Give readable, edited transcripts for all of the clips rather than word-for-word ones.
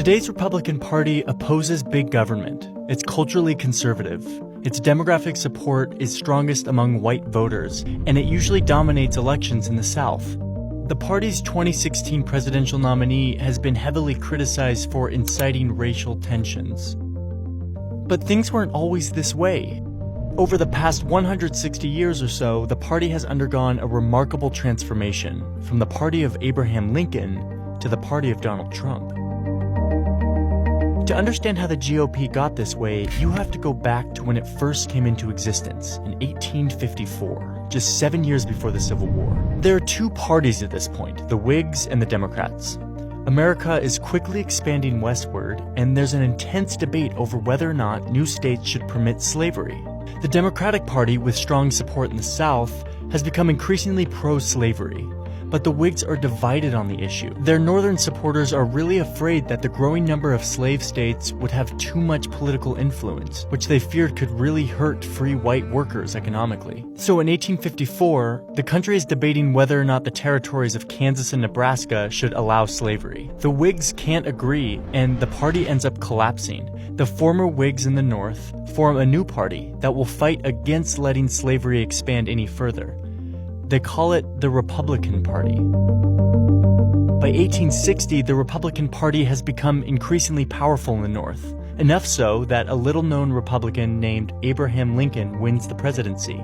Today's Republican Party opposes big government. It's culturally conservative. Its demographic support is strongest among white voters, and it usually dominates elections in the South. The party's 2016 presidential nominee has been heavily criticized for inciting racial tensions. But things weren't always this way. Over the past 160 years or so, the party has undergone a remarkable transformation from the party of Abraham Lincoln to the party of Donald Trump. To understand how the GOP got this way, you have to go back to when it first came into existence in 1854, just 7 years before the Civil War. There are two parties at this point, the Whigs and the Democrats. America is quickly expanding westward, and there's an intense debate over whether or not new states should permit slavery. The Democratic Party, with strong support in the South, has become increasingly pro-slavery. But the Whigs are divided on the issue. Their northern supporters are really afraid that the growing number of slave states would have too much political influence, which they feared could really hurt free white workers economically. So in 1854, the country is debating whether or not the territories of Kansas and Nebraska should allow slavery. The Whigs can't agree, and the party ends up collapsing. The former Whigs in the North form a new party that will fight against letting slavery expand any further. They call it the Republican Party. By 1860, the Republican Party has become increasingly powerful in the North, enough so that a little-known Republican named Abraham Lincoln wins the presidency.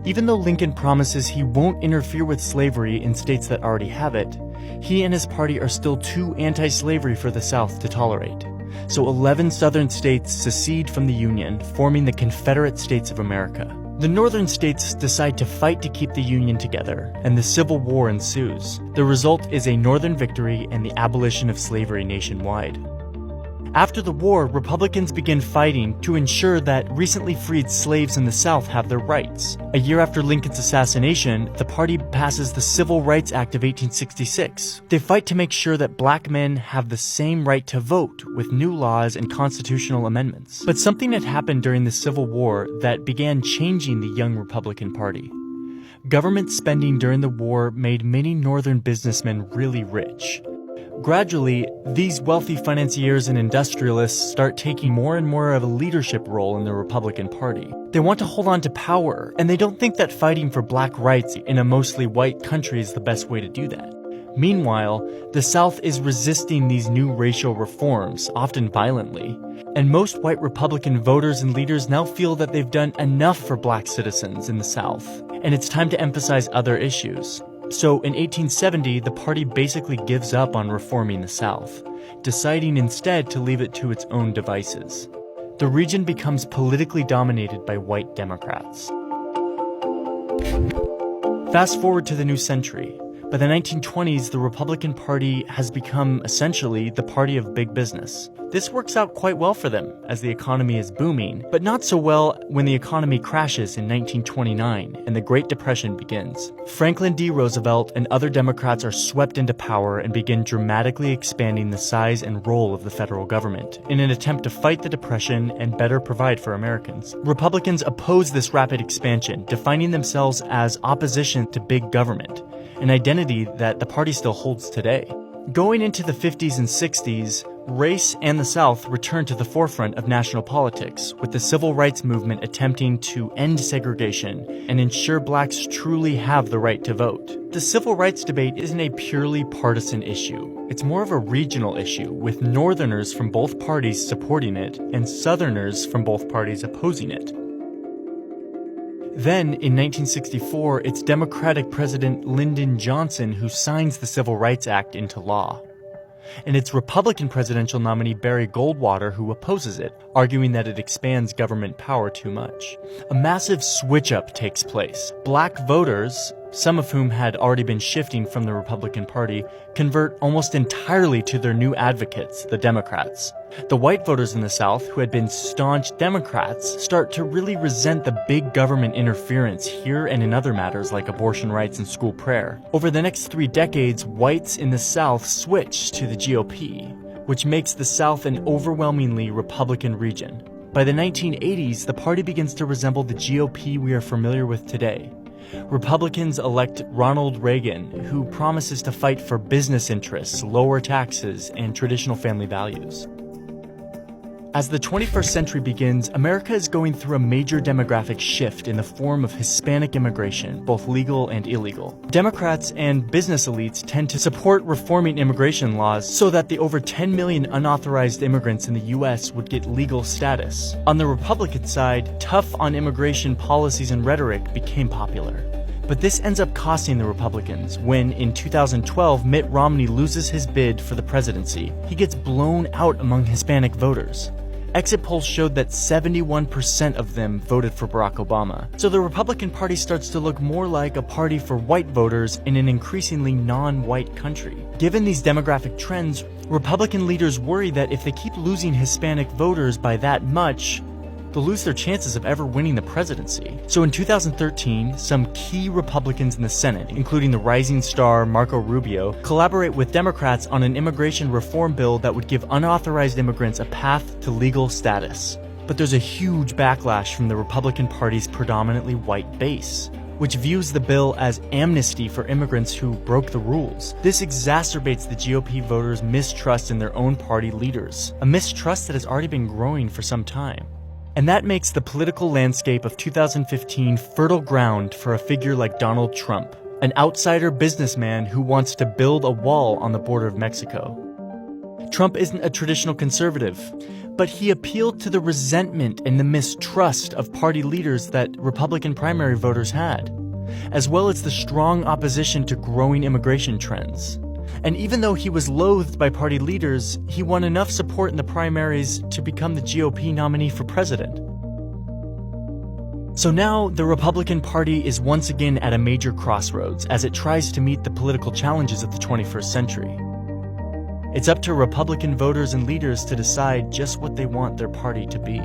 Even though Lincoln promises he won't interfere with slavery in states that already have it, he and his party are still too anti-slavery for the South to tolerate. So 11 southern states secede from the Union, forming the Confederate States of America. The northern states decide to fight to keep the Union together, and the Civil War ensues. The result is a northern victory and the abolition of slavery nationwide. After the war, Republicans begin fighting to ensure that recently freed slaves in the South have their rights. A year after Lincoln's assassination, the party passes the Civil Rights Act of 1866. They fight to make sure that black men have the same right to vote with new laws and constitutional amendments. But something had happened during the Civil War that began changing the young Republican Party. Government spending during the war made many northern businessmen really rich. Gradually, these wealthy financiers and industrialists start taking more and more of a leadership role in the Republican Party. They want to hold on to power, and they don't think that fighting for black rights in a mostly white country is the best way to do that. Meanwhile, the South is resisting these new racial reforms, often violently. And most white Republican voters and leaders now feel that they've done enough for black citizens in the South, and it's time to emphasize other issues. So in 1870, the party basically gives up on reforming the South, deciding instead to leave it to its own devices. The region becomes politically dominated by white Democrats. Fast forward to the new century. By the 1920s, the Republican Party has become essentially the party of big business. This works out quite well for them as the economy is booming, but not so well when the economy crashes in 1929 and the Great Depression begins. Franklin D. Roosevelt and other Democrats are swept into power and begin dramatically expanding the size and role of the federal government in an attempt to fight the Depression and better provide for Americans. Republicans oppose this rapid expansion, defining themselves as opposition to big government, an identity that the party still holds today. Going into the 50s and 60s, race and the South returned to the forefront of national politics, with the civil rights movement attempting to end segregation and ensure blacks truly have the right to vote. The civil rights debate isn't a purely partisan issue. It's more of a regional issue, with Northerners from both parties supporting it and Southerners from both parties opposing it. Then, in 1964, it's Democratic President Lyndon Johnson who signs the Civil Rights Act into law. And it's Republican presidential nominee Barry Goldwater who opposes it, arguing that it expands government power too much. A massive switch-up takes place. Black voters, some of whom had already been shifting from the Republican Party, convert almost entirely to their new advocates, the Democrats. The white voters in the South, who had been staunch Democrats, start to really resent the big government interference here and in other matters like abortion rights and school prayer. Over the next 3 decades, whites in the South switch to the GOP, which makes the South an overwhelmingly Republican region. By the 1980s, the party begins to resemble the GOP we are familiar with today. Republicans elect Ronald Reagan, who promises to fight for business interests, lower taxes, and traditional family values. As the 21st century begins, America is going through a major demographic shift in the form of Hispanic immigration, both legal and illegal. Democrats and business elites tend to support reforming immigration laws so that the over 10 million unauthorized immigrants in the U.S. would get legal status. On the Republican side, tough on immigration policies and rhetoric became popular. But this ends up costing the Republicans when, in 2012, Mitt Romney loses his bid for the presidency. He gets blown out among Hispanic voters. Exit polls showed that 71% of them voted for Barack Obama. So the Republican Party starts to look more like a party for white voters in an increasingly non-white country. Given these demographic trends, Republican leaders worry that if they keep losing Hispanic voters by that much, they'll lose their chances of ever winning the presidency. So in 2013, some key Republicans in the Senate, including the rising star Marco Rubio, collaborate with Democrats on an immigration reform bill that would give unauthorized immigrants a path to legal status. But there's a huge backlash from the Republican Party's predominantly white base, which views the bill as amnesty for immigrants who broke the rules. This exacerbates the GOP voters' mistrust in their own party leaders, a mistrust that has already been growing for some time. And that makes the political landscape of 2015 fertile ground for a figure like Donald Trump, an outsider businessman who wants to build a wall on the border of Mexico. Trump isn't a traditional conservative, but he appealed to the resentment and the mistrust of party leaders that Republican primary voters had, as well as the strong opposition to growing immigration trends. And even though he was loathed by party leaders, he won enough support in the primaries to become the GOP nominee for president. So now, the Republican Party is once again at a major crossroads as it tries to meet the political challenges of the 21st century. It's up to Republican voters and leaders to decide just what they want their party to be.